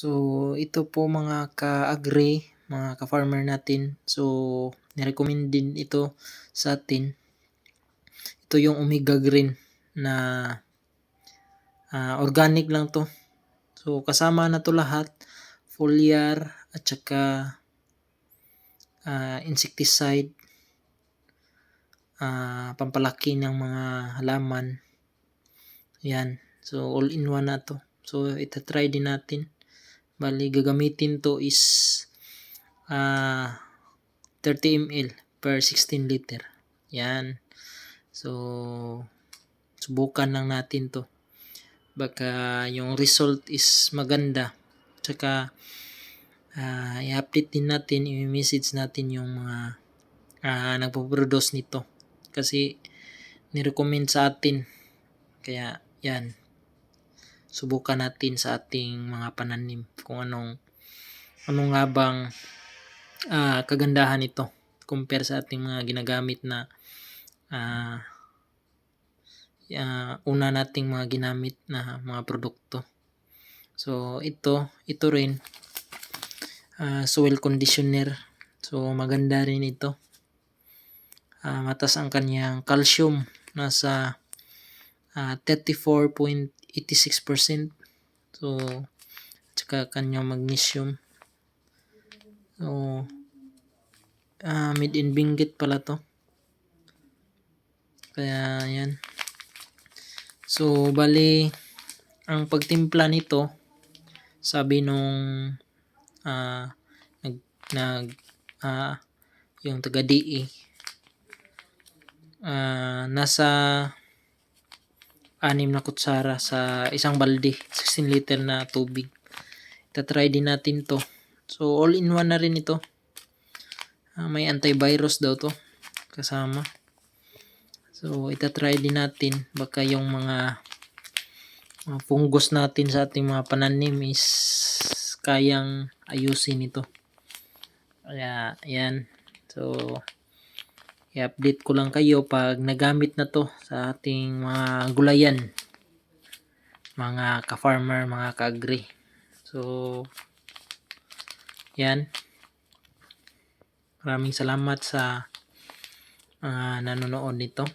So, ito po mga ka-agri, mga ka-farmer natin. So, ni-recommend din ito sa atin. Ito yung Omega Green na organic lang to. So, kasama na to lahat. Foliar at saka insecticide, pampalaki ng mga halaman. Yan. So, all-in-one na to. So, itatry din natin. Bali, gagamitin to is 30 ml per 16 liter. Yan. So, subukan lang natin to. Baka yung result is maganda. Tsaka, i-update din natin, i-message natin yung mga nagpo-produce nito. Kasi, ni-recommend sa atin. Kaya, yan. Subukan natin sa ating mga pananim kung anong nga bang kagandahan nito compare sa ating mga ginagamit na una nating mga ginamit na mga produkto. So ito rin soil conditioner. So maganda rin ito. Mataas ang kanyang calcium, nasa 34.86%. So tsaka kanyang magnesium. So made in Benguet pala to. Kaya yan. So bali ang pagtimpla nito, sabi nung yung taga DE, nasa 6 na kutsara sa isang balde, 16 liter na tubig. Itatry din natin to. So all in one na rin ito. May antivirus daw to kasama. So itatry din natin, baka yung mga fungus natin sa ating mga pananim is kayang ayusin ito. Kaya yan. So i-update ko lang kayo pag nagamit na to sa ating mga gulayan, mga ka-farmer, mga ka-agri. So yan. Maraming salamat sa nanonood nito.